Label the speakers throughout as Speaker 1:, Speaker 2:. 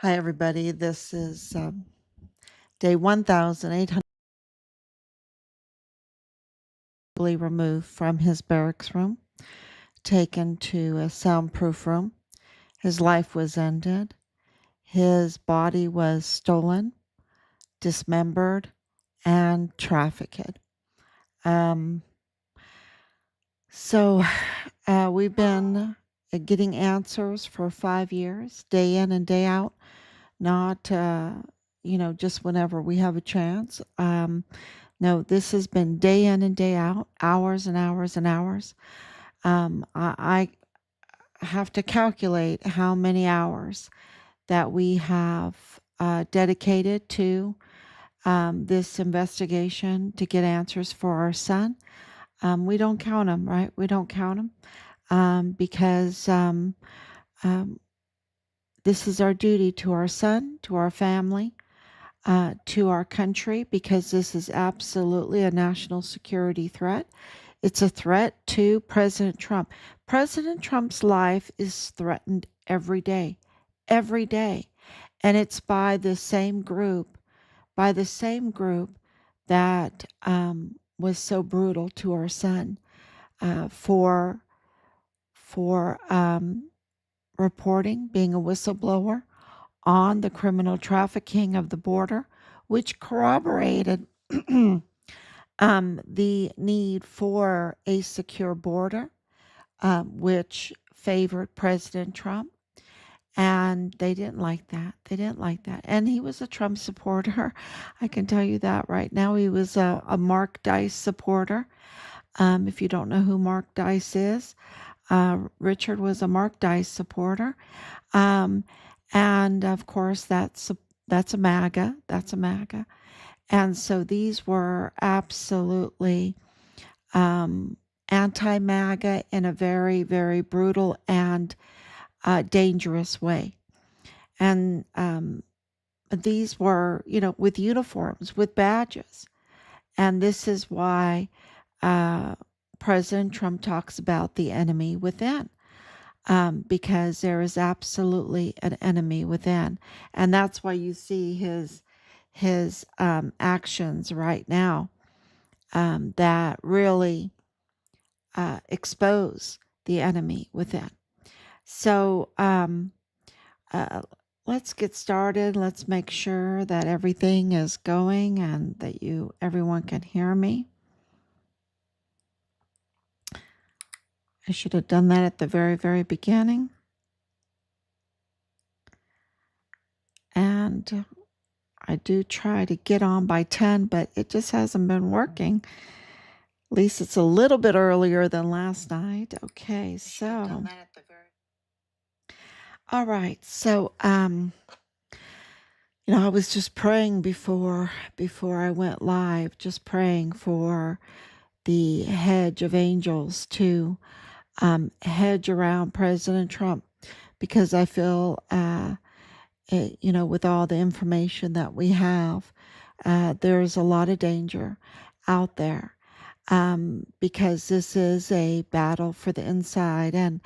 Speaker 1: Hi, everybody. This is day 1,800 removed from his barracks room, taken to a soundproof room. His life was ended. His body was stolen, dismembered, and trafficked. Um, so we've been getting answers for 5 years, day in and day out, not just whenever we have a chance. No, this has been day in and day out, hours and hours and hours. I have to calculate how many hours that we have dedicated to this investigation to get answers for our son. We don't count them, right? We don't count them because this is our duty to our son, to our family, to our country, because this is absolutely a national security threat. It's a threat to President Trump. President Trump's life is threatened every day, and it's by the same group, that was so brutal to our son for reporting, being a whistleblower on the criminal trafficking of the border, which corroborated the need for a secure border, which favored President Trump. And they didn't like that. They didn't like that. And he was a Trump supporter. I can tell you that right now. He was a Mark Dice supporter. If you don't know who Mark Dice is, Richard was a Mark Dice supporter. And of course, that's a MAGA. That's a MAGA. And so these were absolutely anti-MAGA in a very, very brutal and dangerous way. And these were, with uniforms, with badges. And this is why President Trump talks about the enemy within. Because there is absolutely an enemy within. And that's why you see his actions right now that really expose the enemy within. So let's get started. Let's make sure that everything is going and that everyone can hear me. I should have done that at the very, very beginning. And I do try to get on by 10, but it just hasn't been working. At least it's a little bit earlier than last night. Okay, so. All right, so I was just praying before I went live, just praying for the hedge of angels to hedge around President Trump, because I feel, with all the information that we have, there's a lot of danger out there, because this is a battle for the inside. And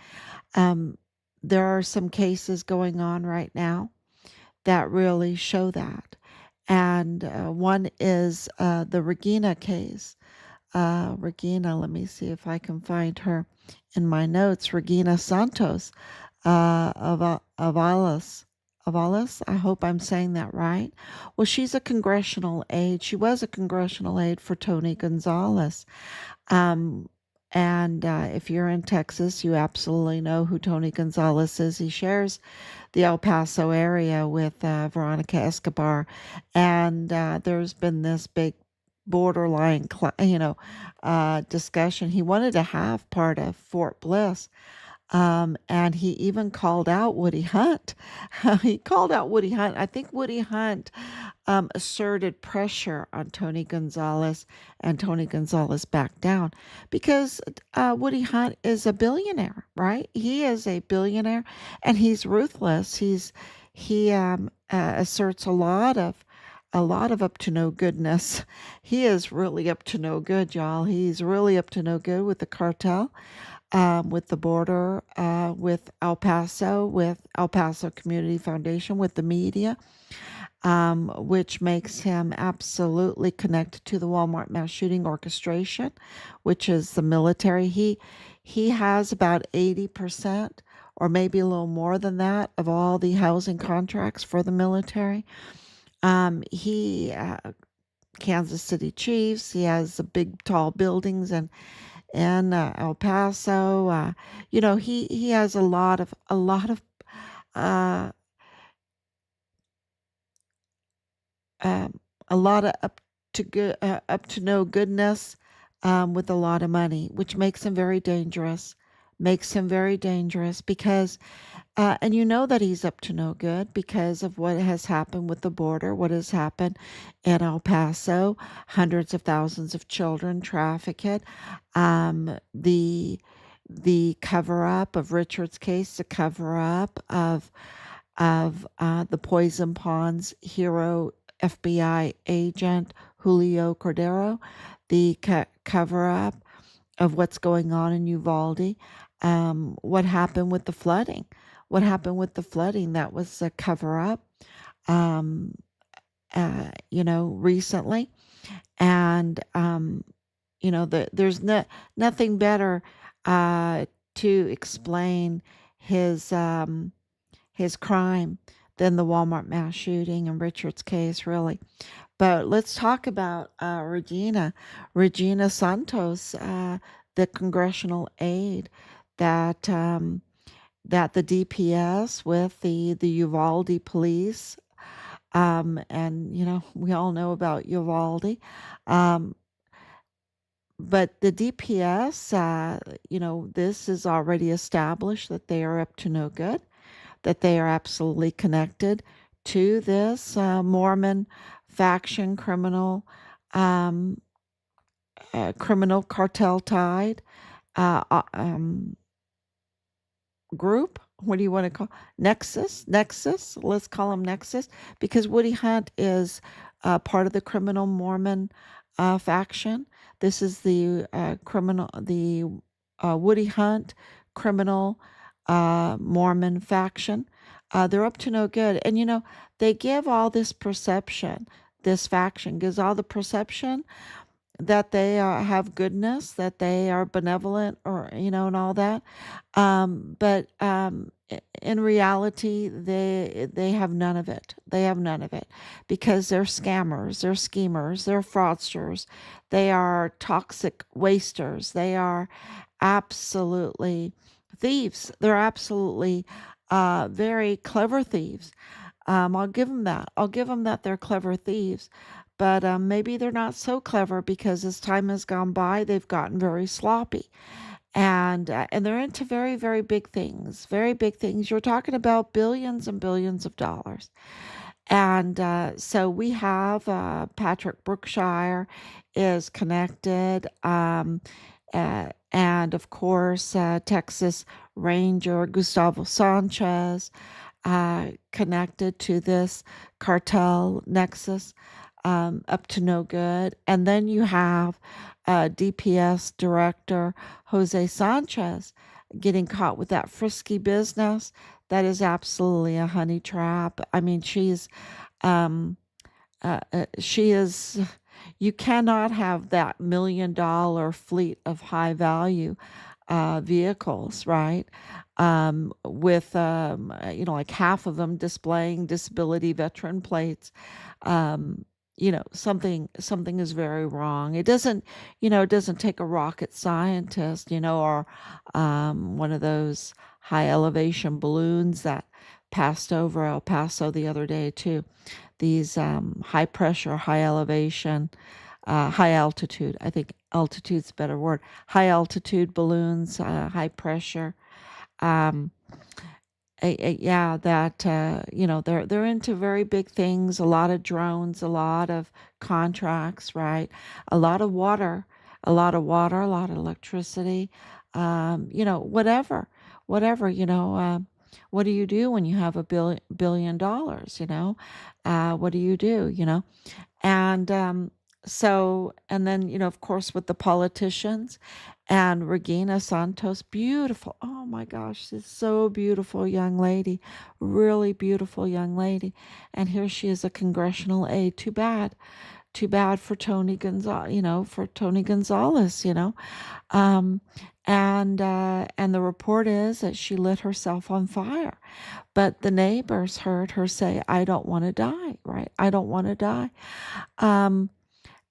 Speaker 1: there are some cases going on right now that really show that. And one is the Regina case. Regina, let me see if I can find her in my notes. Regina Santos of Avalos. I hope I'm saying that right. Well, she's a congressional aide. She was a congressional aide for Tony Gonzalez. And if you're in Texas, you absolutely know who Tony Gonzalez is. He shares the El Paso area with Veronica Escobar. And there's been this big borderline, discussion. He wanted to have part of Fort Bliss. And he even called out Woody Hunt. He called out Woody Hunt. I think Woody Hunt asserted pressure on Tony Gonzalez, and Tony Gonzalez backed down, because Woody Hunt is a billionaire, right? He is a billionaire, and he's ruthless. He asserts a lot of up to no goodness. He is really up to no good, y'all. He's really up to no good with the cartel. with the border, with El Paso, with El Paso Community Foundation, with the media, which makes him absolutely connected to the Walmart mass shooting orchestration, which is the military. He has about 80%, or maybe a little more than that, of all the housing contracts for the military. He Kansas City Chiefs. He has the big tall buildings and El Paso. He has a lot of uh, um, a lot of up to no goodness, with a lot of money, which makes him very dangerous. Makes him very dangerous because, and you know that he's up to no good because of what has happened with the border, what has happened in El Paso, hundreds of thousands of children trafficked, the cover up of Richard's case, the cover up of the Poison Pawns hero FBI agent Julio Cordero, the cover up of what's going on in Uvalde, what happened with the flooding. What happened with the flooding? That was a cover up, um, recently. And, there's nothing better to explain his, his crime than the Walmart mass shooting and Richard's case, really. But let's talk about Regina Santos, the congressional aide that that the DPS with the Uvalde police, and we all know about Uvalde, um, but the DPS, this is already established that they are up to no good, that they are absolutely connected to this Mormon faction um, criminal cartel tied uh, uh, um, group. What do you want to call Nexus? Let's call them Nexus because Woody Hunt is part of the criminal Mormon faction. This is the Woody Hunt criminal Mormon faction. They're up to no good, and they give all this perception. This faction gives all the perception that they have goodness, that they are benevolent, or and all that. But in reality, they have none of it. They have none of it because they're scammers, they're schemers, they're fraudsters, they are toxic wasters, they are absolutely thieves. They're absolutely very clever thieves. I'll give them that. I'll give them that they're clever thieves. But maybe they're not so clever because as time has gone by, they've gotten very sloppy. And they're into very, very big things, very big things. You're talking about billions and billions of dollars. And so we have Patrick Brookshire is connected. And of course, Texas Ranger Gustavo Sanchez connected to this cartel nexus, up to no good. And then you have DPS director Jose Sanchez getting caught with that frisky business. That is absolutely a honey trap. I mean, um, she is, you cannot have that $1 million fleet of high value vehicles, right? With, like half of them displaying disability veteran plates. Um, something is very wrong. It doesn't take a rocket scientist, or one of those high elevation balloons that passed over El Paso the other day too. These high pressure, high elevation, high altitude. I think altitude's a better word. High altitude balloons, high pressure. Um, yeah, that they're into very big things. A lot of drones, a lot of contracts, right? A lot of water, a lot of water, a lot of electricity. Whatever. What do you do when you have $1 billion? What do you do? And So, and then, of course, with the politicians and Regina Santos, beautiful. Oh my gosh, she's so beautiful young lady, really beautiful young lady. And here she is, a congressional aide. Too bad for Tony Gonzalez, for Tony Gonzalez, Um, and the report is that she lit herself on fire. But the neighbors heard her say, "I don't want to die," right? "I don't want to die." Um,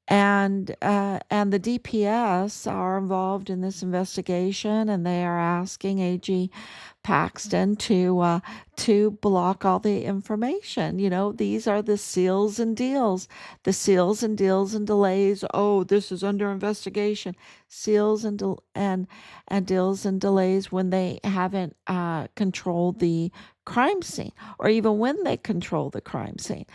Speaker 1: and the DPS are involved in this investigation, and they are asking AG Paxton to block all the information. These are the seals and deals and delays. Oh, this is under investigation. Seals and deals and delays when they haven't controlled the crime scene, or even when they control the crime scene.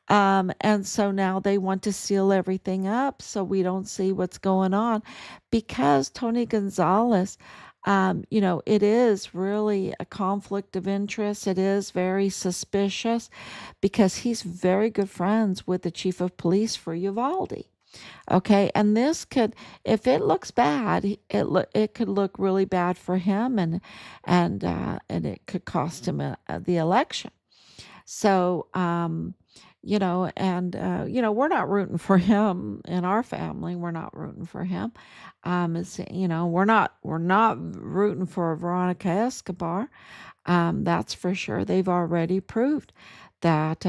Speaker 1: And so now they want to seal everything up so we don't see what's going on, because Tony Gonzalez, it is really a conflict of interest. It is very suspicious because he's very good friends with the chief of police for Uvalde. Okay, and this could, if it looks bad, it could look really bad for him, and it could cost him the election. So, we're not rooting for him in our family. We're not rooting for him. We're not rooting for Veronica Escobar. That's for sure. They've already proved that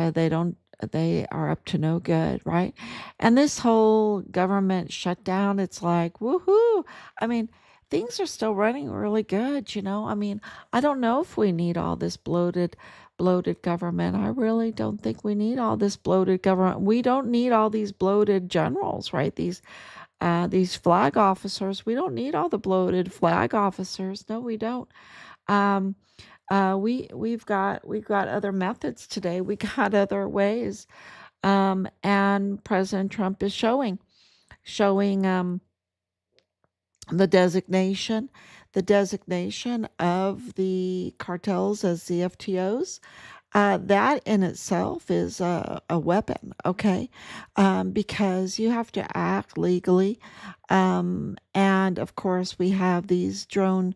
Speaker 1: they are up to no good, right? And this whole government shutdown, it's like, woohoo. I mean, things are still running really good. I mean, I don't know if we need all this bloated government. I really don't think we need all this bloated government. We don't need all these bloated generals, right? These flag officers. We don't need all the bloated flag officers. No, we don't. Um, we've got other methods today. We got other ways. And President Trump is showing the designation, the designation of the cartels as CFTOs. That in itself is a weapon, okay? Because you have to act legally. And of course, we have these drone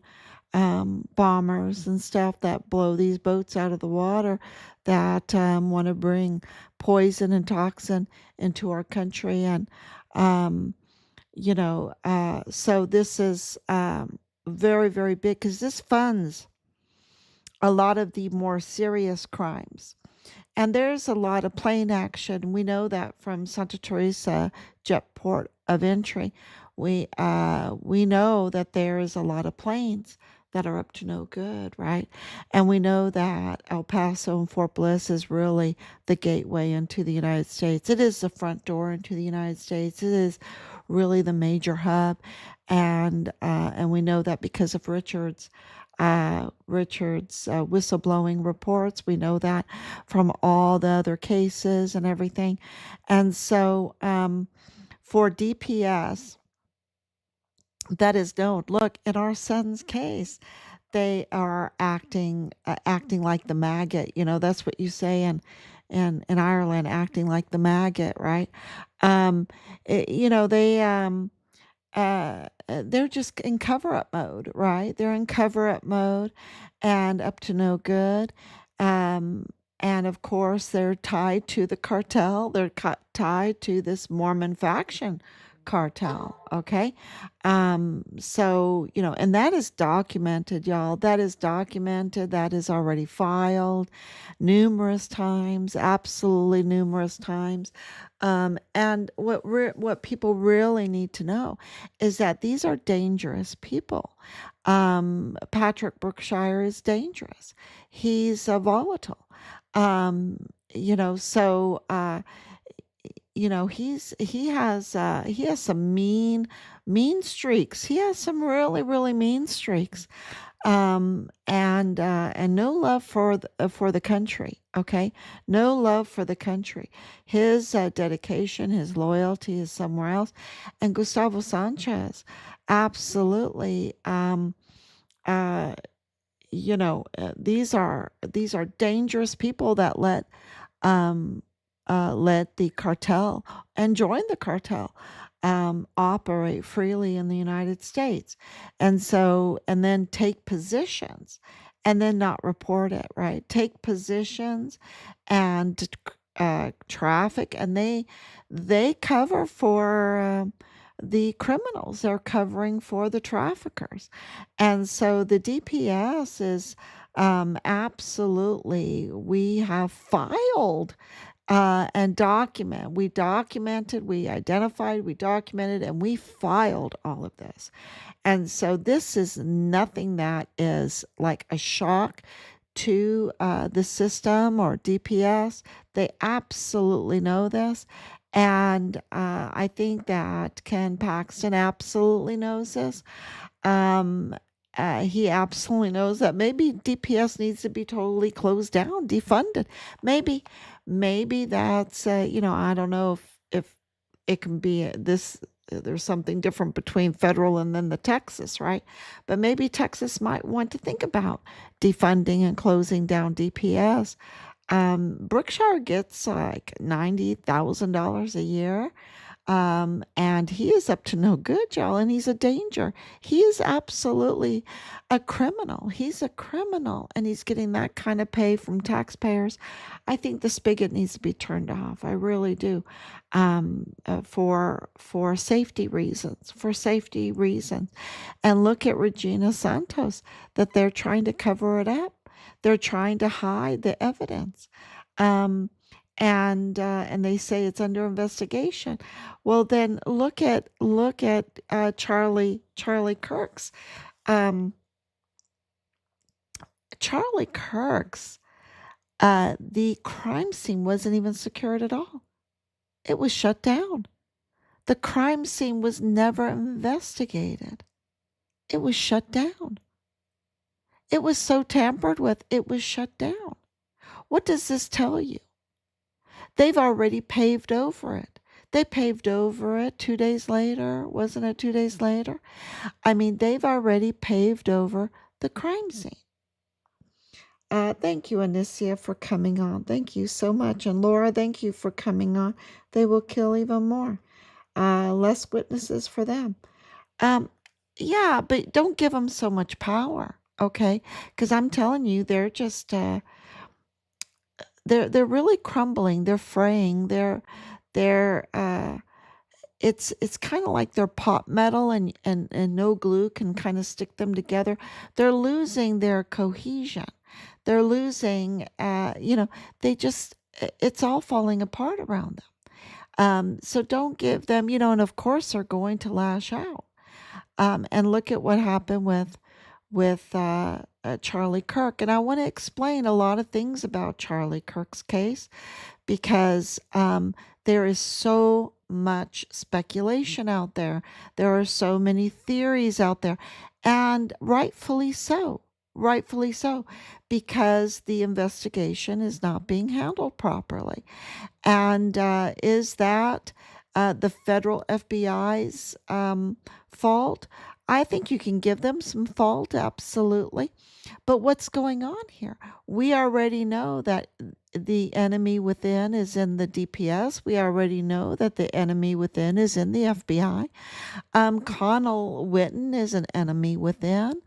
Speaker 1: bombers and stuff that blow these boats out of the water, that want to bring poison and toxin into our country. And, so this is very, very big, because this funds a lot of the more serious crimes. And there's a lot of plane action. We know that from Santa Teresa jet port of entry. We know that there is a lot of planes that are up to no good, right? And we know that El Paso and Fort Bliss is really the gateway into the United States. It is the front door into the United States. It is really the major hub, and we know that because of Richard's whistleblowing reports. We know that from all the other cases and everything. And so, for DPS, that is known. Look, in our son's case, they are acting like the maggot. That's what you say in Ireland, acting like the maggot, right? Um, they're just in cover up mode, right? They're in cover up mode and up to no good. Um, and of course, they're tied to the cartel. They're tied to this Mormon faction cartel. Okay. So, and that is documented, y'all. That is documented. That is already filed numerous times, absolutely numerous times. And what people really need to know is that these are dangerous people. Patrick Brookshire is dangerous. He's volatile. Um, so he has some mean streaks. He has some really, really mean streaks. And no love for the country. Okay, no love for the country. His dedication, his loyalty is somewhere else. And Gustavo Sanchez, absolutely. Uh, these are dangerous people that let um let the cartel and join the cartel operate freely in the United States. And then take positions and then not report it, right? Take positions and traffic, and they cover for the criminals. They're covering for the traffickers. And so the DPS is absolutely, we have filed and we documented, we identified, we documented, and we filed all of this. And so this is nothing that is like a shock to the system or DPS. They absolutely know this. And I think that Ken Paxton absolutely knows this. He absolutely knows that maybe DPS needs to be totally closed down, defunded. Maybe that's I don't know if it can be this. There's something different between federal and then the Texas, right? But maybe Texas might want to think about defunding and closing down DPS. Brookshire gets like $90,000 a year. And he is up to no good, y'all, and he's a danger. He is absolutely a criminal. He's a criminal, and he's getting that kind of pay from taxpayers. I think the spigot needs to be turned off. I really do, for safety reasons. For safety reasons, and look at Regina Santos, that they're trying to cover it up. They're trying to hide the evidence. And they say it's under investigation. Well, then look at Charlie Kirk's. Charlie Kirk's. The crime scene wasn't even secured at all. It was shut down. The crime scene was never investigated. It was shut down. It was so tampered with, it was shut down. What does this tell you? They've already paved over it. They paved over it 2 days later. Wasn't it 2 days later? I mean, they've already paved over the crime scene. Thank you, Anicia, for coming on. Thank you so much. And Laura, thank you for coming on. They will kill even more. Less witnesses for them. Yeah, but don't give them so much power, okay? Because I'm telling you, they're just... they're really crumbling. They're fraying. It's kind of like they're pot metal, and no glue can kind of stick them together. They're losing their cohesion. They're losing, it's all falling apart around them. So don't give them, and of course they're going to lash out. And look at what happened with Charlie Kirk. And I want to explain a lot of things about Charlie Kirk's case, because there is so much speculation out there. There are so many theories out there, and rightfully so, because the investigation is not being handled properly. And is that the federal FBI's fault? I think you can give them some fault, absolutely. But what's going on here? We already know that the enemy within is in the DPS. We already know that the enemy within is in the FBI. Connell Witten is an enemy within.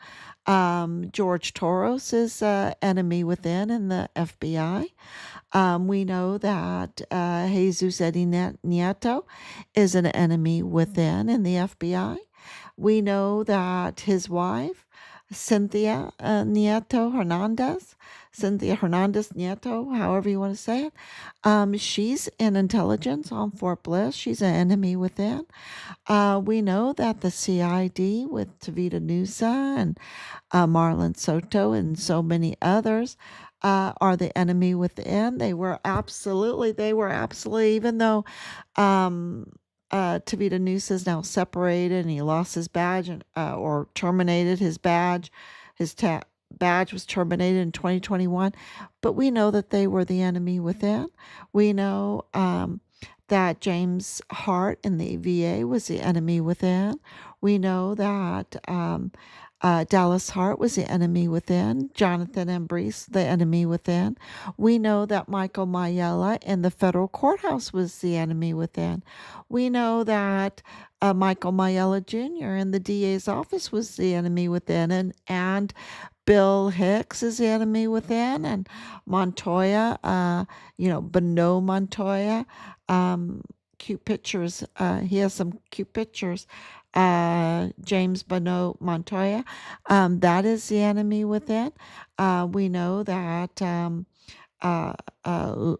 Speaker 1: George Toros is an enemy within in the FBI. We know that Jesus Eddie Nieto is an enemy within in the FBI. We know that his wife, Cynthia Hernandez Nieto, however you want to say it, she's in intelligence on Fort Bliss. She's an enemy within. We know that the CID with Tavita Nusa and Marlon Soto and so many others are the enemy within. They were absolutely, even though Tavita Nusa is now separated and he lost his badge or terminated his badge. His badge was terminated in 2021, but we know that they were the enemy within. We know that James Hart in the VA was the enemy within. We know that Dallas Hart was the enemy within. Jonathan Embrese, the enemy within. We know that Michael Mayella in the federal courthouse was the enemy within. We know that Michael Mayella Jr. in the DA's office was the enemy within, and Bill Hicks is the enemy within, and Montoya, Beno Montoya, cute pictures. He has some cute pictures. James Beno Montoya, that is the enemy within. We know that uh, uh,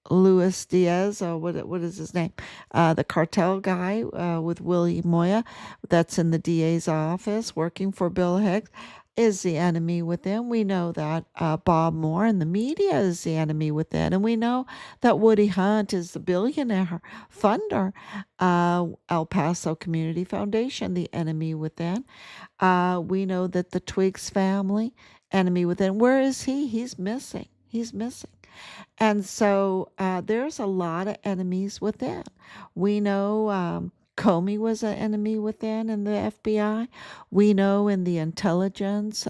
Speaker 1: Luis Diaz, or what is his name? The cartel guy with Willie Moya, that's in the DA's office working for Bill Hicks, is the enemy within. We know that Bob Moore in the media is the enemy within. And we know that Woody Hunt is the billionaire funder, El Paso Community Foundation, the enemy within. We know that the Twiggs family, enemy within. Where is he? He's missing. He's missing. And so there's a lot of enemies within. We know Comey was an enemy within in the FBI. We know in the intelligence,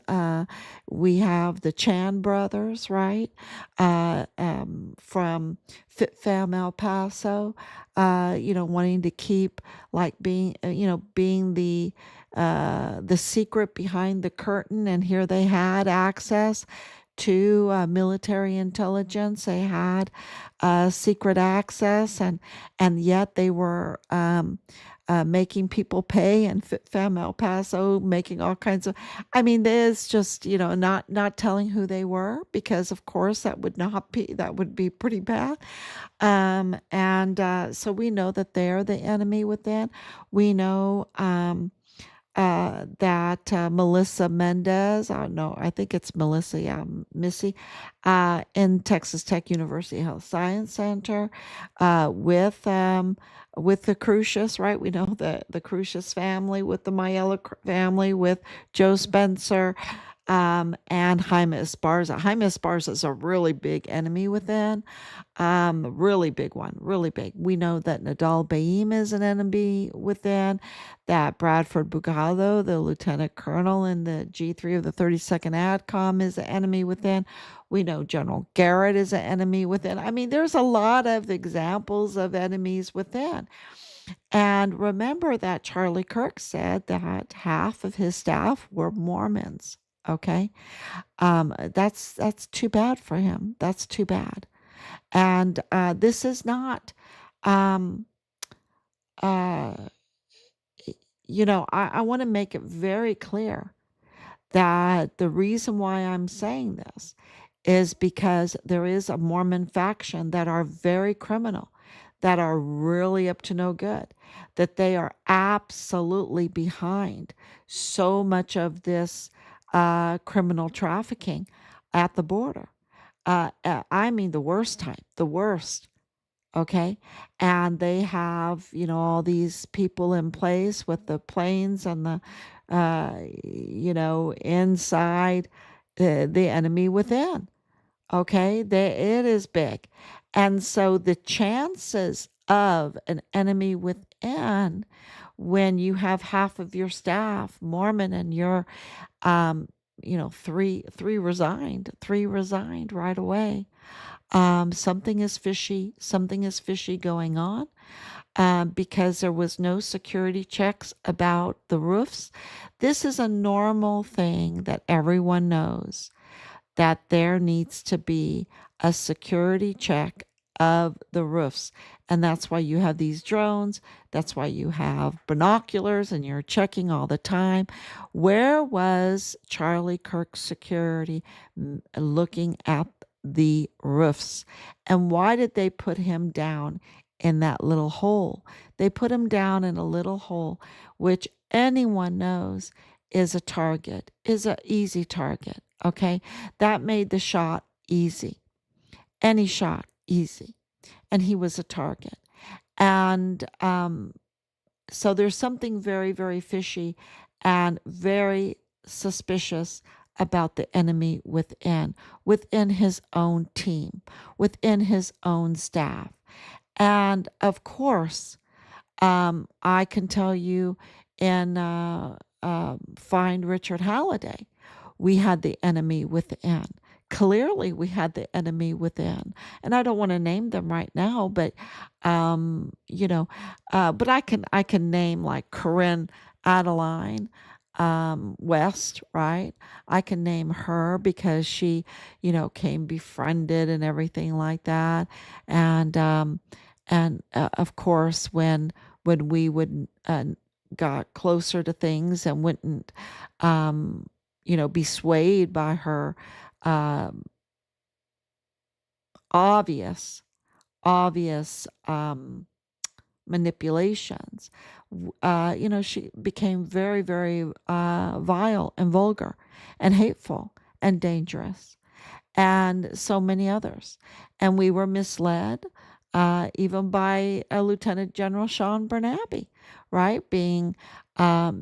Speaker 1: we have the Chan brothers, right? From FitFam El Paso, wanting to keep like being the secret behind the curtain. And here they had access to military intelligence. They had secret access, and yet they were making people pay, and FitFam El Paso making all kinds of. I mean, there's just not telling who they were, because of course that would be pretty bad. And so we know that they're the enemy within. We know. That Melissa Mendez, no, I think it's Melissa, yeah, Missy, in Texas Tech University Health Science Center, with the Crucius, right? We know the Crucius family, with the Mayella family, with Joe Spencer, and Jaime Esparza. Jaime Esparza is a really big enemy within, really big one, really big. We know that Nadal Baim is an enemy within, that Bradford Bugado, the lieutenant colonel in the G3 of the 32nd ADCOM, is an enemy within. We know General Garrett is an enemy within. I mean, there's a lot of examples of enemies within. And remember that Charlie Kirk said that half of his staff were Mormons. Okay, that's too bad for him. That's too bad. And this is not, um, uh, I want to make it very clear that the reason why I'm saying this is because there is a Mormon faction that are very criminal, that are really up to no good, that they are absolutely behind so much of this criminal trafficking at the border. I mean, the worst type, the worst. Okay. And they have, all these people in place with the planes and inside the enemy within. Okay. It is big. And so the chances of an enemy within, when you have half of your staff Mormon, and you're, three resigned right away. Something is fishy. Something is fishy going on, because there was no security checks about the roofs. This is a normal thing that everyone knows, that there needs to be a security check of the roofs. And that's why you have these drones. That's why you have binoculars and you're checking all the time. Where was Charlie Kirk's security looking at the roofs? And why did they put him down in that little hole? They put him down in a little hole, which anyone knows is a target, is an easy target. Okay. That made the shot easy. Any shot easy. And he was a target. And so there's something very, very fishy and very suspicious about the enemy within his own team, within his own staff. And of course, I can tell you in find Richard Halliday, we had the enemy within. Clearly, we had the enemy within, and I don't want to name them right now, but but I can name like Corinne Adeline West, right? I can name her because she, came befriended and everything like that, and of course when we would got closer to things and wouldn't be swayed by her um, obvious obvious manipulations, she became very, very vile and vulgar and hateful and dangerous, and so many others. And we were misled, even by Lieutenant General Sean Bernabe, right? Being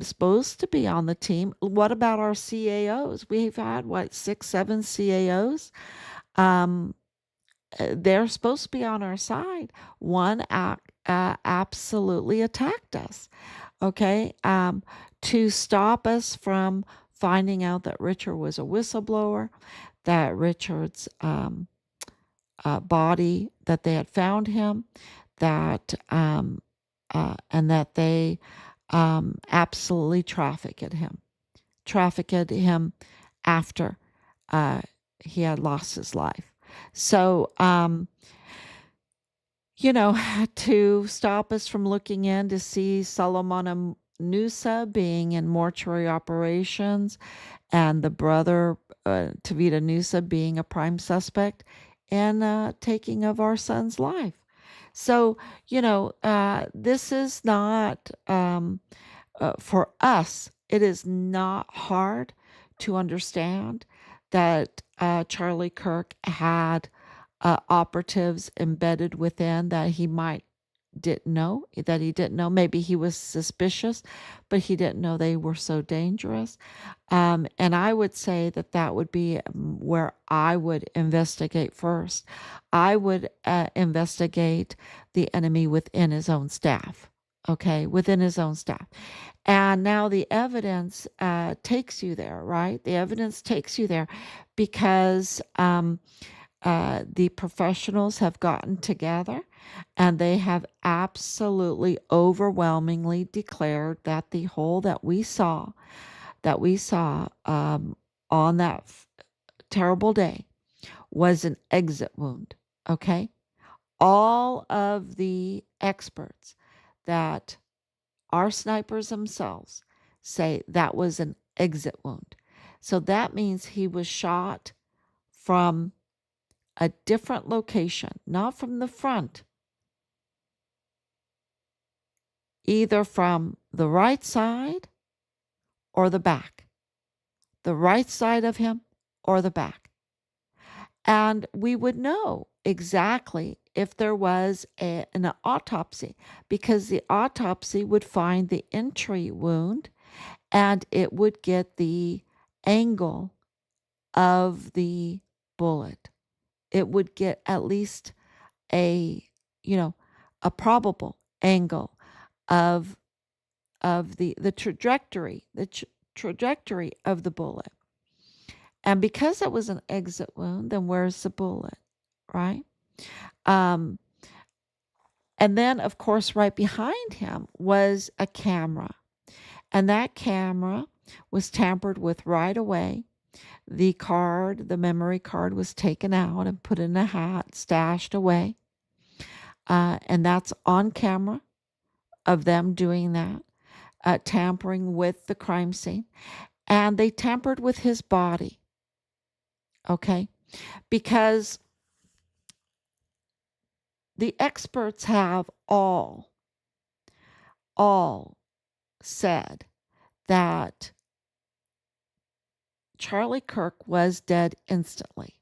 Speaker 1: supposed to be on the team. What about our CAOs? We've had, what, 6, 7 CAOs? Um, they're supposed to be on our side. One absolutely attacked us, okay, to stop us from finding out that Richard was a whistleblower, that Richard's body, that they had found him, and that they absolutely trafficked him after he had lost his life. So, to stop us from looking in to see Solomon Nusa being in mortuary operations, and the brother, Tavita Nusa, being a prime suspect in taking of our son's life. So, this is not, for us, it is not hard to understand that Charlie Kirk had operatives embedded within that he didn't know. Maybe he was suspicious, but he didn't know they were so dangerous. And I would say that that would be where I would investigate first. I would investigate the enemy within his own staff. Okay, within his own staff. And now the evidence takes you there, right? The evidence takes you there because the professionals have gotten together and they have absolutely overwhelmingly declared that the hole that we saw on that terrible day was an exit wound. Okay, all of the experts that our snipers themselves say that was an exit wound. So that means he was shot from a different location, not from the front, either from the right side or the back, the right side of him or the back. And we would know exactly if there was an autopsy, because the autopsy would find the entry wound and it would get the angle of the bullet. It would get at least a, a probable angle of the trajectory of the bullet. And because it was an exit wound, then where's the bullet, right? And then, of course, right behind him was a camera. And that camera was tampered with right away. The memory card was taken out and put in a hat, stashed away. And that's on camera of them doing that, tampering with the crime scene. And they tampered with his body, okay? Because the experts have all said that Charlie Kirk was dead instantly,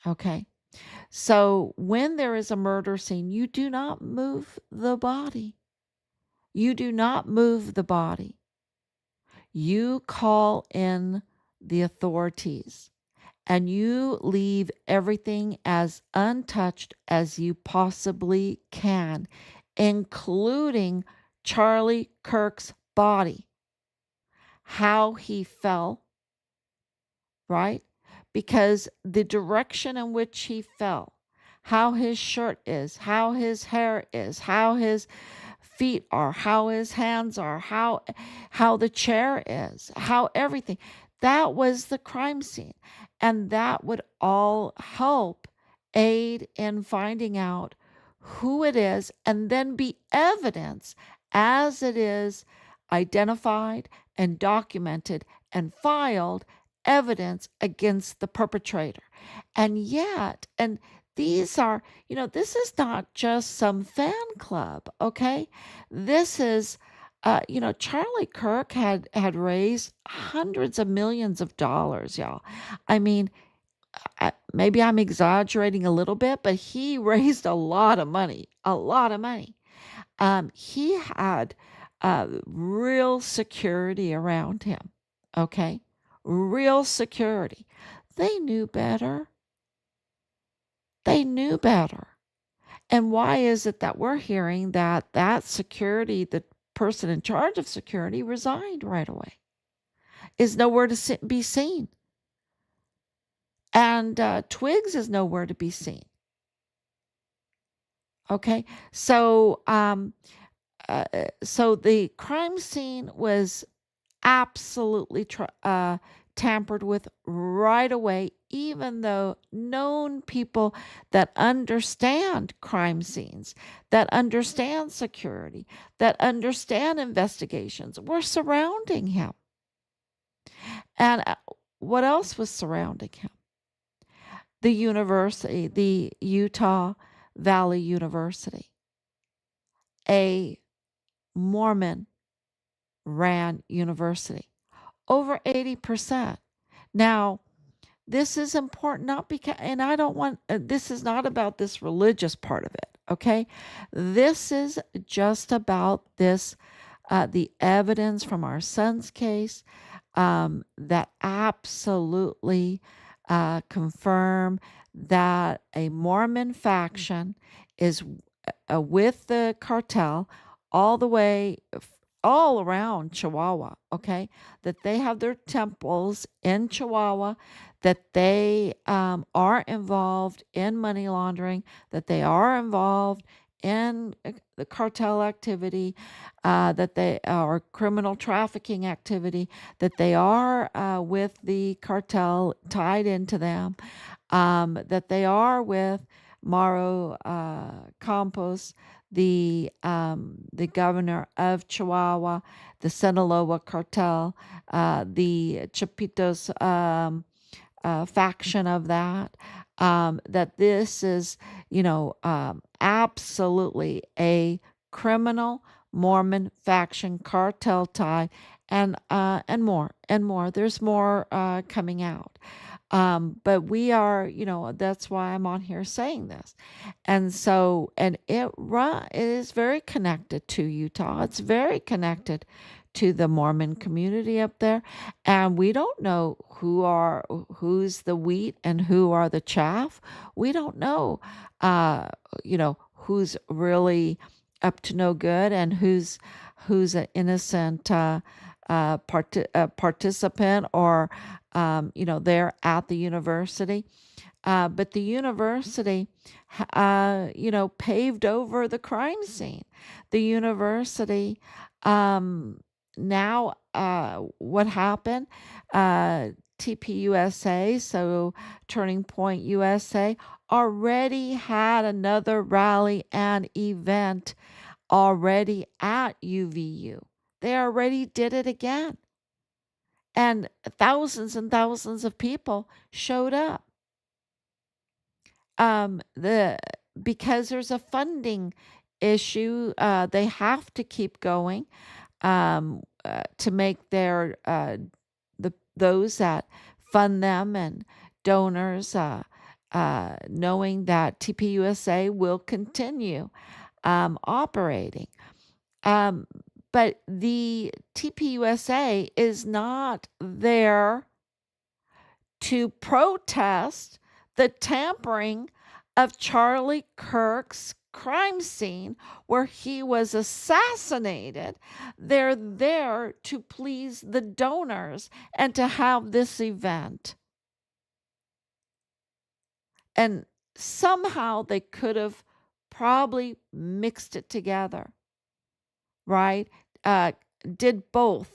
Speaker 1: okay? So when there is a murder scene, you do not move the body. You do not move the body. You call in the authorities and you leave everything as untouched as you possibly can, including Charlie Kirk's body. how he fell, right? Because the direction in which he fell, how his shirt is, how his hair is, how his feet are, how his hands are, how the chair is, how everything. That was the crime scene. And that would all help aid in finding out who it is and then be evidence as it is identified and documented and filed evidence against the perpetrator. And yet, and these are, this is not just some fan club, okay? This is, Charlie Kirk had raised hundreds of millions of dollars, y'all. I mean, maybe I'm exaggerating a little bit, but he raised a lot of money, a lot of money. He had real security around him, okay? Real security. They knew better. They knew better. And why is it that we're hearing that security, the person in charge of security, resigned right away? Is nowhere to be seen. And Twigs is nowhere to be seen. Okay, so so the crime scene was absolutely tampered with right away, even though known people that understand crime scenes, that understand security, that understand investigations were surrounding him. And what else was surrounding him? The university, the Utah Valley University, a Mormon ran university, over 80%. Now, this is important, not because, and I don't want, this is not about this religious part of it, okay? This is just about this, the evidence from our son's case that absolutely confirm that a Mormon faction is with the cartel all the way all around Chihuahua, okay? That they have their temples in Chihuahua, that they are involved in money laundering, that they are involved in the cartel activity, that they are criminal trafficking activity, that they are with the cartel tied into them, that they are with Mauro Campos, the governor of Chihuahua, the Sinaloa cartel, the Chapitos faction of that. That this is, absolutely a criminal Mormon faction cartel tie, and more. There's more coming out. But we are, that's why I'm on here saying this. And so, and it is very connected to Utah. It's very connected to the Mormon community up there. And we don't know who's the wheat and who are the chaff. We don't know, who's really up to no good and who's an innocent participant or they're at the university. But the university, paved over the crime scene. The university, now, what happened? TPUSA, so Turning Point USA, already had another rally and event already at UVU. They already did it again. And thousands of people showed up. The Because there's a funding issue, they have to keep going to make those that fund them and donors knowing that TPUSA will continue operating. But the TPUSA is not there to protest the tampering of Charlie Kirk's crime scene where he was assassinated. They're there to please the donors and to have this event. And somehow they could have probably mixed it together, right? Did both.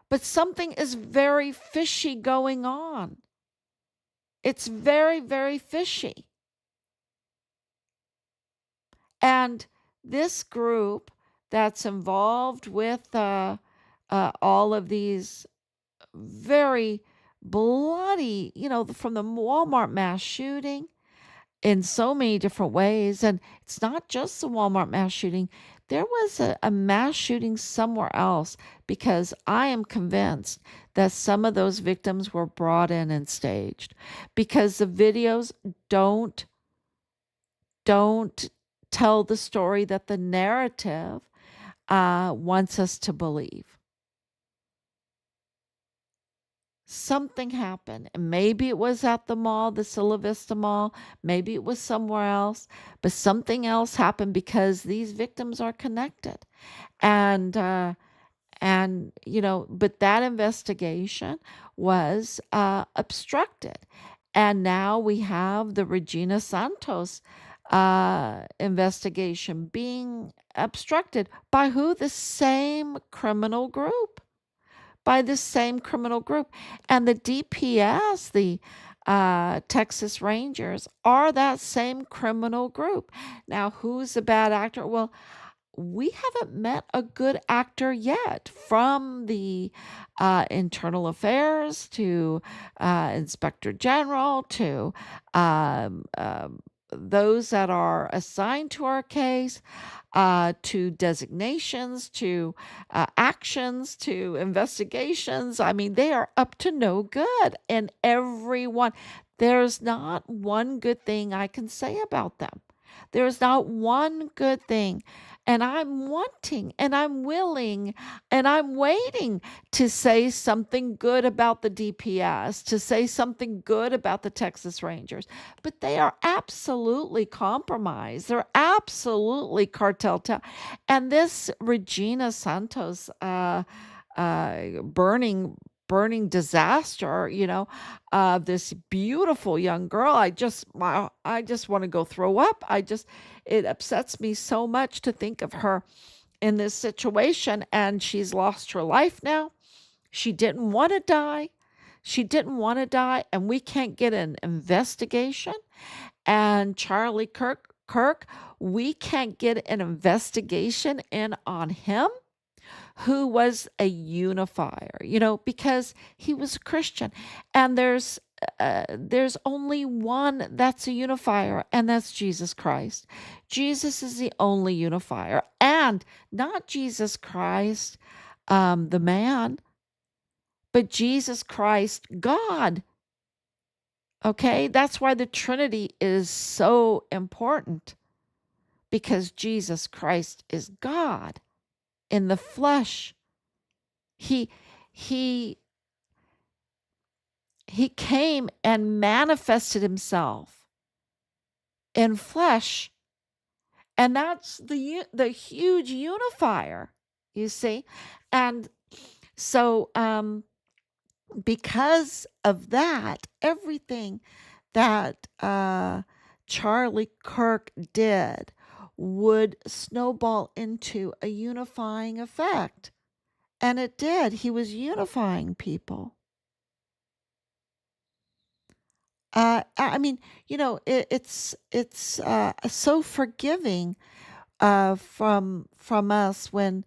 Speaker 1: But something is very fishy going on. It's very, very fishy. And this group that's involved with all of these very bloody, from the Walmart mass shooting in so many different ways. And it's not just the Walmart mass shooting. There was a mass shooting somewhere else, because I am convinced that some of those victims were brought in and staged, because the videos don't tell the story that the narrative wants us to believe. Something happened, and maybe it was at the mall, the Silla Vista Mall, maybe it was somewhere else, but something else happened, because these victims are connected. And but that investigation was obstructed. And now we have the Regina Santos investigation being obstructed by who? The same criminal group. By the same criminal group. And the DPS, the Texas Rangers, are that same criminal group. Now, who's a bad actor? Well, we haven't met a good actor yet, from the internal affairs to inspector general to those that are assigned to our case, to designations, to actions, to investigations. I mean, they are up to no good. And everyone, there's not one good thing I can say about them. There's not one good thing. And I'm wanting and I'm willing and I'm waiting to say something good about the DPS, to say something good about the Texas Rangers. But they are absolutely compromised. They're absolutely cartel. And this Regina Santos burning disaster, this beautiful young girl. I just want to go throw up. It upsets me so much to think of her in this situation, and she's lost her life now. She didn't want to die. She didn't want to die, and we can't get an investigation. And Charlie Kirk, we can't get an investigation in on him, who was a unifier, because he was a Christian. And there's only one that's a unifier, and that's Jesus Christ. Jesus is the only unifier, and not Jesus Christ, the man, but Jesus Christ, God. Okay, that's why the Trinity is so important, because Jesus Christ is God in the flesh. He came and manifested himself in flesh, and that's the huge unifier, you see. And so because of that, everything that Charlie Kirk did would snowball into a unifying effect. And it did. He was unifying people. I mean, it's so forgiving from us when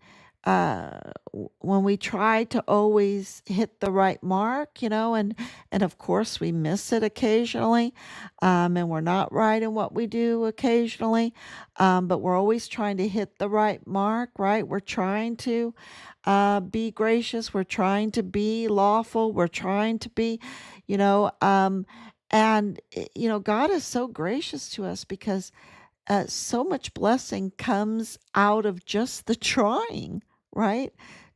Speaker 1: we try to always hit the right mark, and of course we miss it occasionally, and we're not right in what we do occasionally, but we're always trying to hit the right mark, right? We're trying to be gracious, we're trying to be lawful, we're trying to be, you know, um, and God is so gracious to us, because so much blessing comes out of just the trying, right?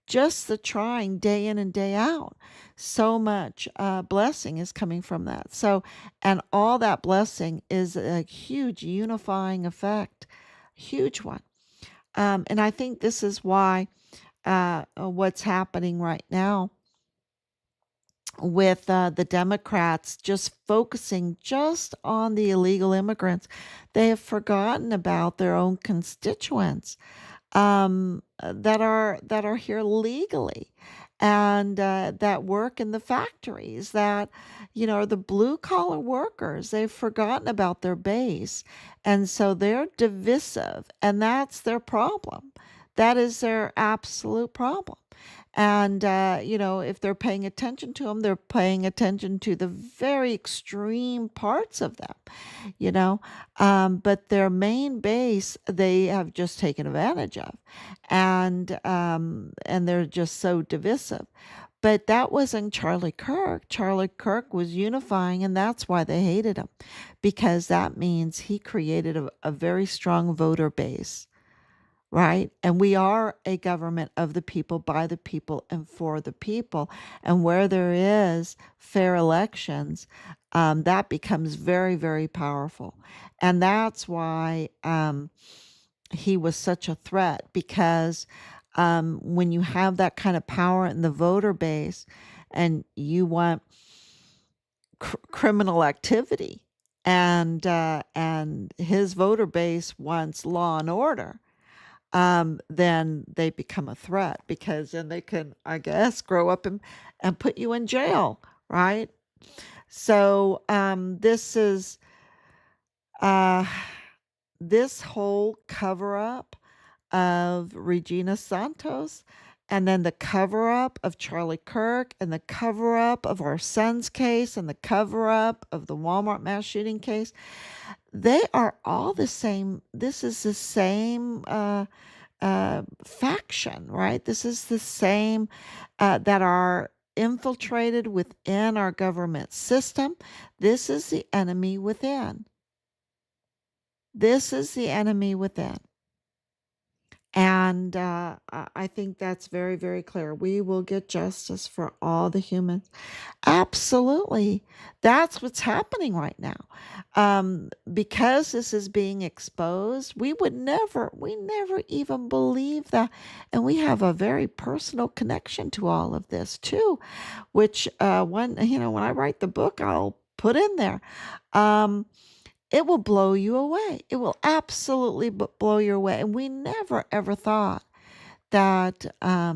Speaker 1: just the trying day in and day out. So much blessing is coming from that. So, and all that blessing is a huge unifying effect, huge one. And I think this is why what's happening right now with the Democrats just focusing just on the illegal immigrants. They have forgotten about their own constituents that are here legally and that work in the factories that are the blue collar workers. They've forgotten about their base, and so they're divisive, and that's their problem. That is their absolute problem. And if they're paying attention to them, they're paying attention to the very extreme parts of them, you know but their main base they have just taken advantage of, and they're just so divisive. But that wasn't Charlie Kirk. Charlie Kirk was unifying, and that's why they hated him, because that means he created a very strong voter base, right? And we are a government of the people, by the people, and for the people. And where there is fair elections, that becomes very, very powerful. And that's why he was such a threat, because when you have that kind of power in the voter base and you want criminal activity, and his voter base wants law and order, then they become a threat, because then they can, I guess, grow up and put you in jail, right? So uh, this whole cover up of Regina Santos, and then the cover up of Charlie Kirk, and the cover up of our son's case, and the cover up of the Walmart mass shooting case, they are all the same. This is the same faction, right? This is the same that are infiltrated within our government system. This is the enemy within. This is the enemy within. And I think that's very, very clear. We will get justice for all the humans. Absolutely. That's what's happening right now. Because this is being exposed, we never even believe that. And we have a very personal connection to all of this too, which when I write the book, I'll put in there. It will blow you away. It will absolutely blow you away. And we never ever thought that, uh,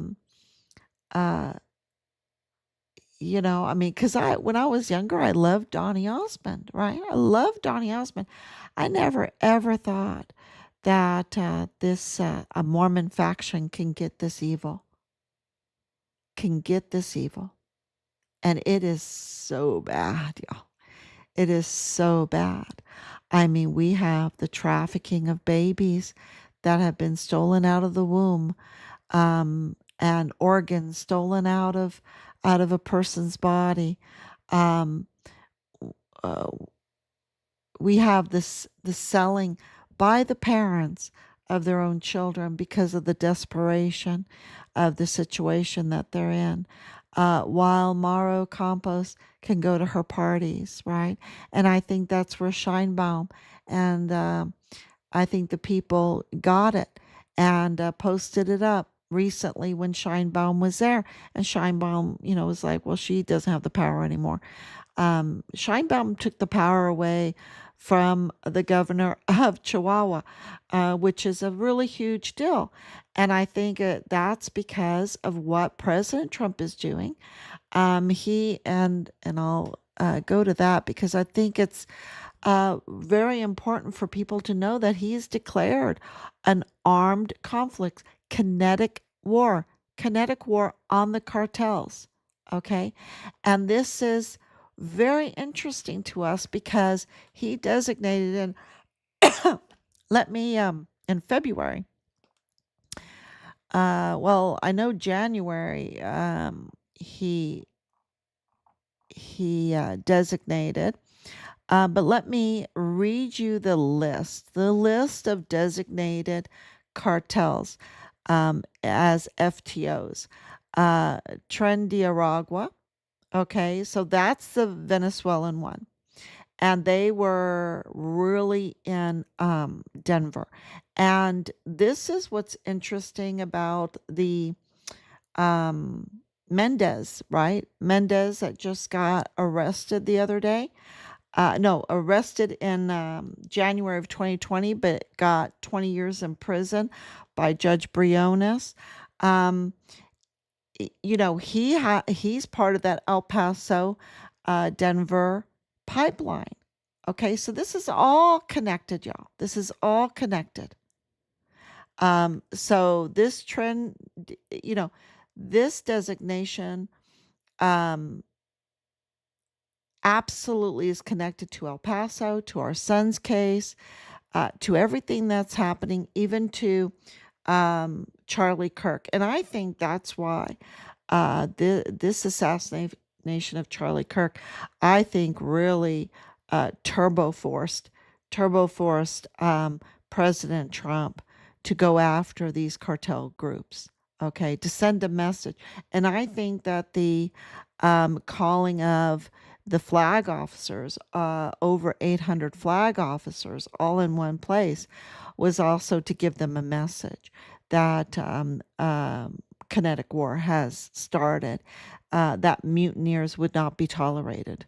Speaker 1: because when I was younger, I loved Donny Osmond, right? I loved Donny Osmond. I never ever thought that this a Mormon faction can get this evil, and it is so bad, y'all. It is so bad. I mean, we have the trafficking of babies that have been stolen out of the womb, and organs stolen out of a person's body. Um, uh, we have the selling by the parents of their own children because of the desperation of the situation that they're in. While Mauro Campos can go to her parties, right? And I think that's where Scheinbaum and I think the people got it and posted it up recently when Scheinbaum was there. And Scheinbaum, was like, well, she doesn't have the power anymore. Scheinbaum took the power away from the governor of Chihuahua, which is a really huge deal. And I think that's because of what President Trump is doing. He and I'll go to that because I think it's very important for people to know that he's declared an armed conflict, kinetic war on the cartels. Okay. And this is very interesting to us because he designated in February. Well, I know January, he designated. But let me read you the list of designated cartels. as FTOs. Trendiaragua, okay, so that's the Venezuelan one. And they were really in Denver. And this is what's interesting about the um, Mendez, right? Mendez that just got arrested the other day. No, arrested in January of 2020, but got 20 years in prison by Judge Briones. Um, he's part of that El Paso, Denver pipeline. Okay, so this is all connected, y'all. This is all connected. So this trend, you know, this designation um, absolutely is connected to El Paso, to our son's case, to everything that's happening, even to Charlie Kirk. And I think that's why this assassination of Charlie Kirk, I think really turbo forced President Trump to go after these cartel groups, okay, to send a message. And I think that the calling of the flag officers, over 800 flag officers, all in one place, was also to give them a message that kinetic war has started, that mutineers would not be tolerated.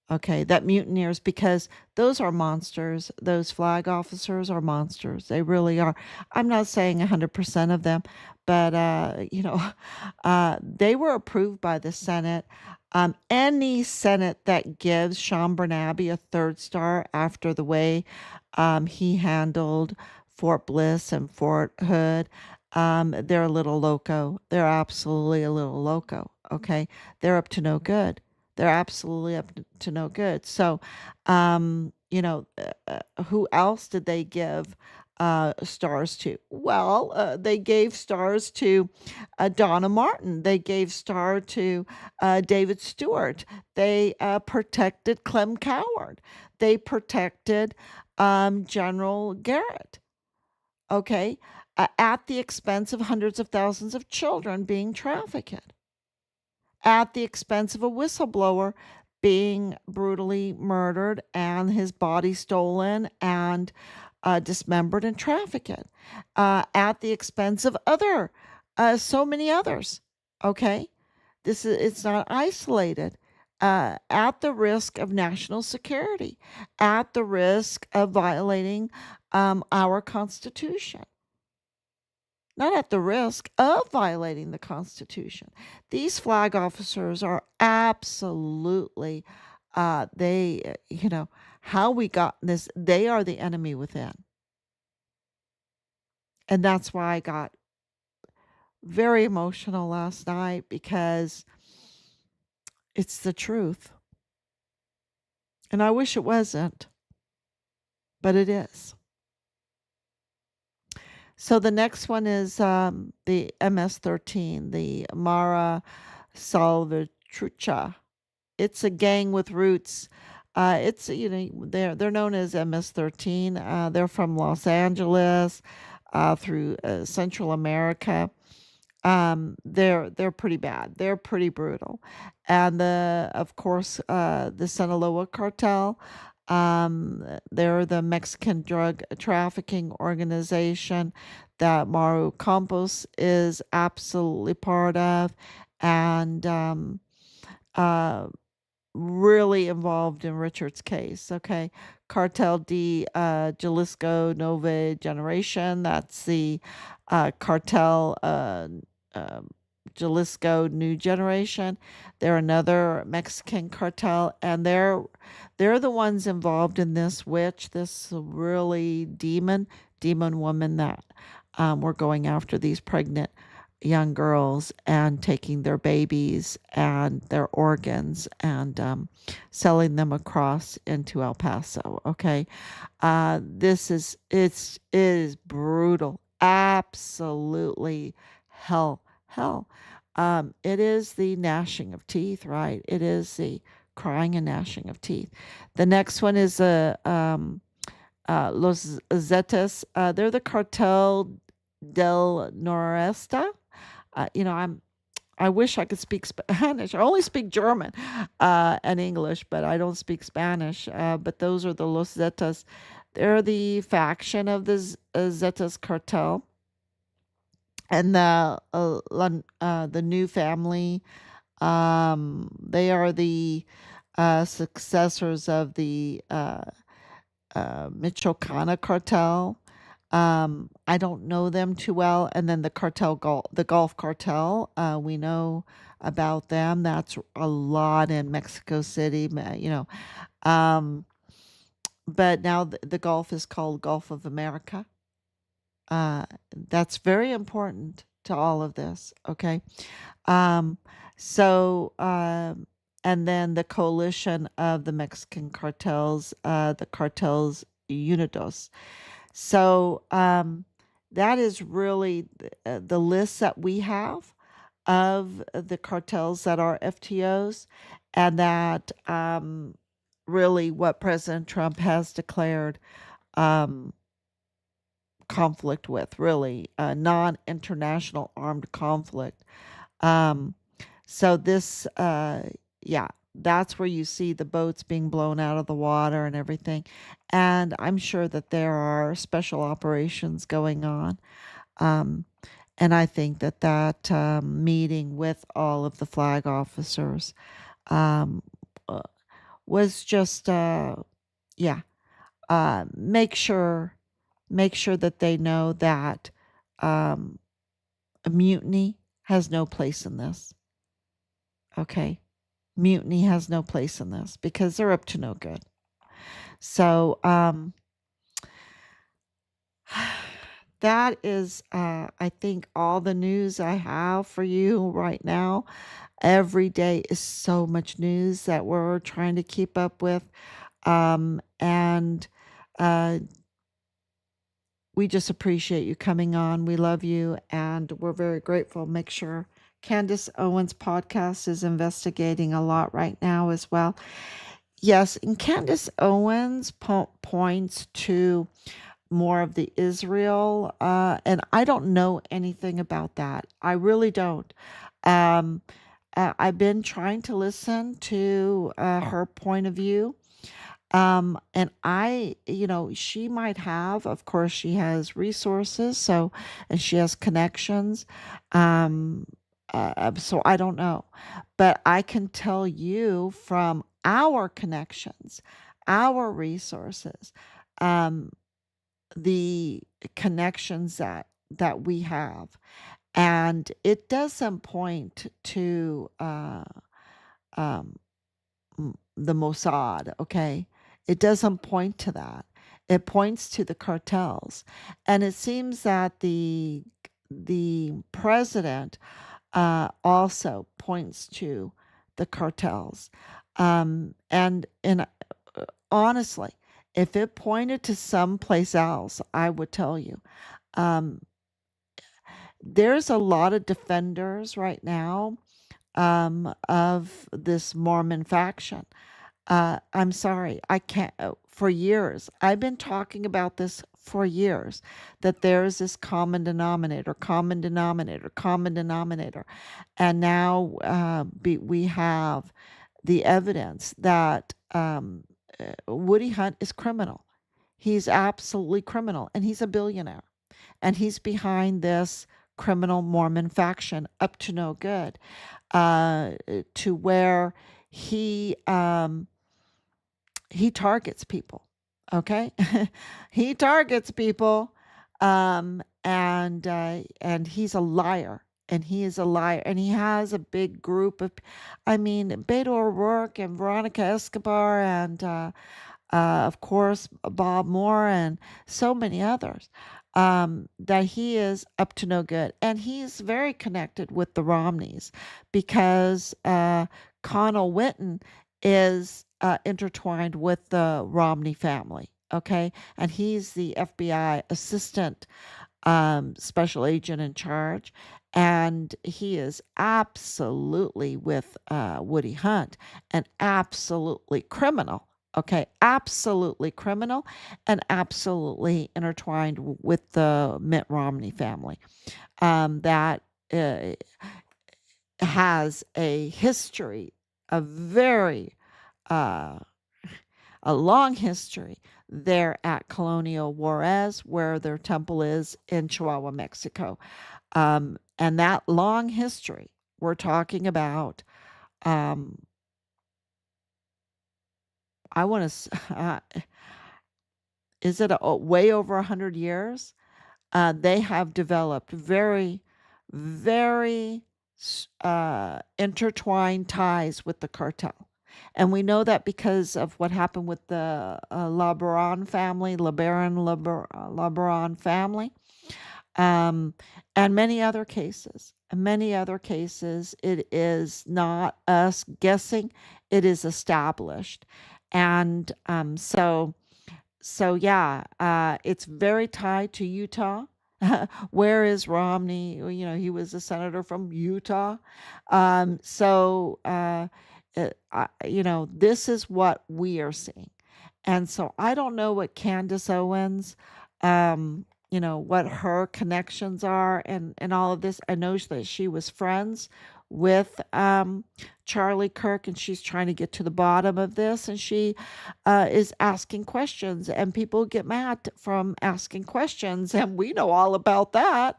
Speaker 1: Okay, that mutineers, because those are monsters. Those flag officers are monsters. They really are. I'm not saying 100% of them, but, they were approved by the Senate. Any Senate that gives Sean Bernabe a third star after the way he handled Fort Bliss and Fort Hood, they're a little loco. They're absolutely a little loco. Okay, they're up to no good. They're absolutely up to no good. So, who else did they give stars to? Well, they gave stars to Donna Martin. They gave star to David Stewart. They protected Clem Coward. They protected General Garrett. Okay, at the expense of hundreds of thousands of children being trafficked, at the expense of a whistleblower being brutally murdered and his body stolen and dismembered and trafficked, at the expense of so many others. Okay, it's not isolated. At the risk of national security, at the risk of violating our Constitution, not at the risk of violating the Constitution. These flag officers are absolutely, how we got this, they are the enemy within. And that's why I got very emotional last night, because it's the truth. And I wish it wasn't, but it is. So the next one is the MS-13, the Mara Salvatrucha. It's a gang with roots. They're known as MS-13. They're from Los Angeles, through Central America. They're pretty bad. They're pretty brutal, and of course, the Sinaloa cartel. They're the Mexican drug trafficking organization that Maru Campos is absolutely part of, and uh, really involved in Richard's case. Okay, Cartel de Jalisco Nova Generation. That's the cartel. Jalisco New Generation. They're another Mexican cartel, and they're the ones involved in this really demon woman that were going after these pregnant young girls and taking their babies and their organs and selling them across into El Paso. Okay, it is brutal, absolutely hell. It is the gnashing of teeth, right? It is the crying and gnashing of teeth. The next one is Los Zetas. They're the cartel del Noreste. I wish I could speak Spanish. I only speak German and English, but I don't speak Spanish. But those are the Los Zetas. They're the faction of the Zetas cartel, and the new family. They are the successors of the Michoacana cartel. I don't know them too well. And then the Gulf cartel, we know about them. That's a lot in Mexico City, Um, but now the Gulf is called Gulf of America. Uh, that's very important to all of this. Okay. Um, so, and then the coalition of the Mexican cartels, the cartels Unidos. So that is really the list that we have of the cartels that are FTOs, and that really what President Trump has declared um, conflict with, really non international armed conflict. Um, so yeah, that's where you see the boats being blown out of the water and everything. And I'm sure that there are special operations going on. Um, and I think that meeting with all of the flag officers um, uh, was just, yeah, make sure that they know that um, a mutiny has no place in this. Okay. Mutiny has no place in this because they're up to no good. So that is, I think, all the news I have for you right now. Every day is so much news that we're trying to keep up with. And uh, we just appreciate you coming on. We love you and we're very grateful. Make sure Candace Owens' podcast is investigating a lot right now as well. Yes, and Candace Owens points to more of the Israel, and I don't know anything about that. I really don't. Um, I've been trying to listen to her point of view. And she might have, of course, she has resources, and she has connections. Um, so I don't know, but I can tell you from our connections, our resources, um, the connections that we have, and it doesn't point to um, the Mossad, okay? It doesn't point to that. It points to the cartels. And it seems that the president also points to the cartels. And honestly, if it pointed to someplace else, I would tell you. Um, there's a lot of defenders right now of this Mormon faction. I'm sorry, I can't. For years, I've been talking about this for years, that there is this common denominator, common denominator, common denominator. And now we have the evidence that Woody Hunt is criminal. He's absolutely criminal, and he's a billionaire. And he's behind this criminal Mormon faction up to no good, uh, to where he um, he targets people. Okay, he targets people, and he's a liar. And he is a liar, and he has a big group of, I mean, Beto O'Rourke and Veronica Escobar, and of course, Bob Moore, and so many others, that he is up to no good. And he's very connected with the Romneys because Connell Witten is intertwined with the Romney family. Okay. And he's the FBI assistant special agent in charge. And he is absolutely with Woody Hunt and absolutely criminal. Okay, absolutely criminal and absolutely intertwined with the Mitt Romney family. That uh, has a history, a very uh, a long history there at Colonial Juarez, where their temple is in Chihuahua, Mexico. And that long history, we're talking about, um, I want to, is it way over 100 years? They have developed very, very intertwined ties with the cartel. And we know that because of what happened with the LeBaron family, um, and many other cases. In many other cases, it is not us guessing; it is established, and so yeah, it's very tied to Utah. Where is Romney? Well, he was a senator from Utah. This is what we are seeing. And so I don't know what Candace Owens, what her connections are and all of this. I know that she was friends with Charlie Kirk, and she's trying to get to the bottom of this, and she is asking questions, and people get mad from asking questions, and we know all about that.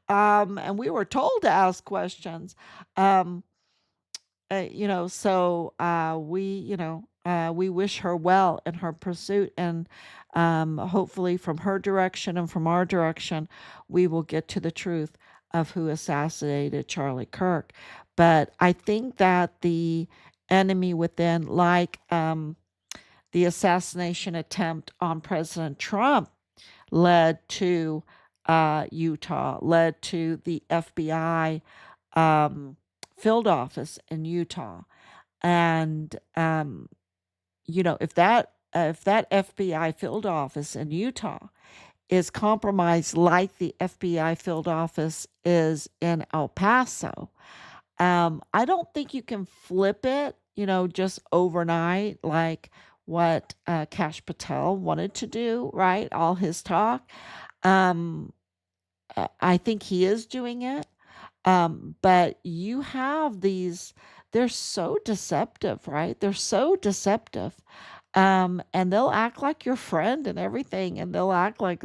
Speaker 1: And we were told to ask questions. Um, we wish her well in her pursuit, and hopefully, from her direction and from our direction, we will get to the truth of who assassinated Charlie Kirk. But I think that the enemy within, like the assassination attempt on President Trump, led to Utah, led to the FBI um, field office in Utah. And if that FBI field office in Utah is compromised like the FBI field office is in El Paso, I don't think you can flip it, just overnight, like what Kash Patel wanted to do, right? All his talk. Um, I think he is doing it. But you have these, they're so deceptive, right? They're so deceptive. And they'll act like your friend and everything, and they'll act like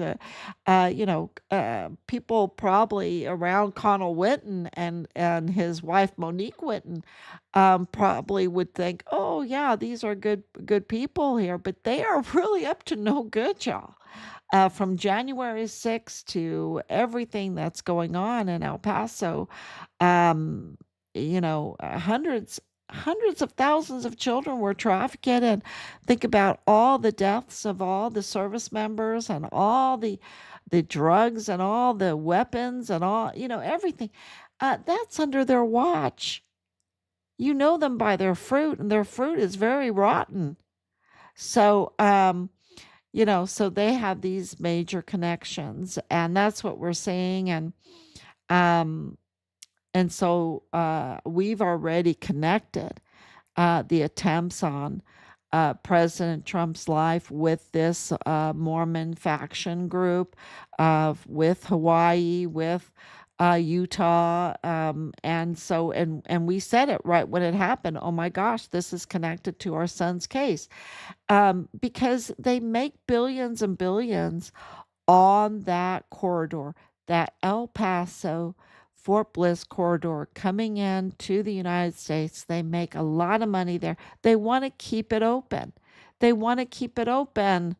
Speaker 1: people probably around Connell Witten and his wife Monique Witten, probably would think, oh yeah, these are good people here, but they are really up to no good, y'all. From January 6th to everything that's going on in El Paso, um, hundreds of thousands of children were trafficked, and think about all the deaths of all the service members and all the drugs and all the weapons and all, everything. That's under their watch. You know them by their fruit, and their fruit is very rotten. So, so they have these major connections, and that's what we're seeing. Um, and so we've already connected the attempts on President Trump's life with this Mormon faction group, with Hawaii, with Utah, and we said it right when it happened. Oh my gosh, this is connected to our son's case, because they make billions and billions on that corridor, that El Paso Fort Bliss corridor coming in to the United States. They make a lot of money there. They want to keep it open. They want to keep it open.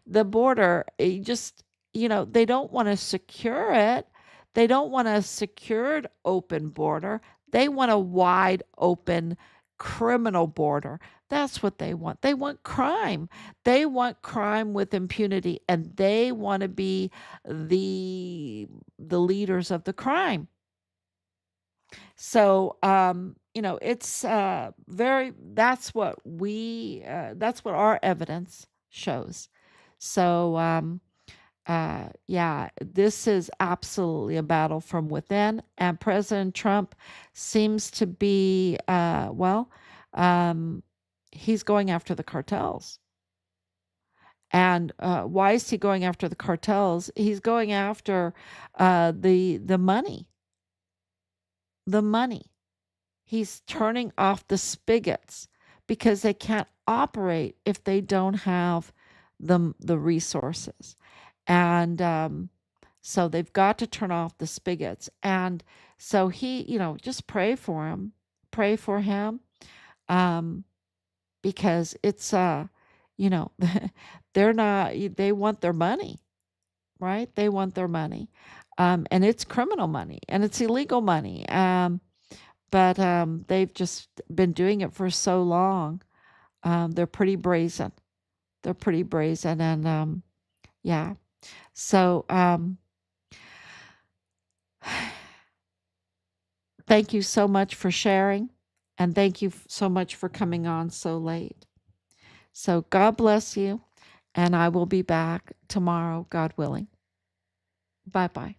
Speaker 1: The border, they don't want to secure it. They don't want a secured open border. They want a wide open criminal border. That's what they want. They want crime. They want crime with impunity, and they want to be the leaders of the crime. So, it's that's what our evidence shows. So, yeah, this is absolutely a battle from within, and President Trump seems to be, um, he's going after the cartels. And why is he going after the cartels? He's going after the money. The money. He's turning off the spigots because they can't operate if they don't have the resources. And so they've got to turn off the spigots. And so he, just pray for him. Pray for him. Because it's you know, they want their money, right? They want their money. And it's criminal money and it's illegal money. But they've just been doing it for so long. They're pretty brazen. They're pretty brazen. And yeah. So thank you so much for sharing. And thank you so much for coming on so late. So God bless you. And I will be back tomorrow, God willing. Bye bye.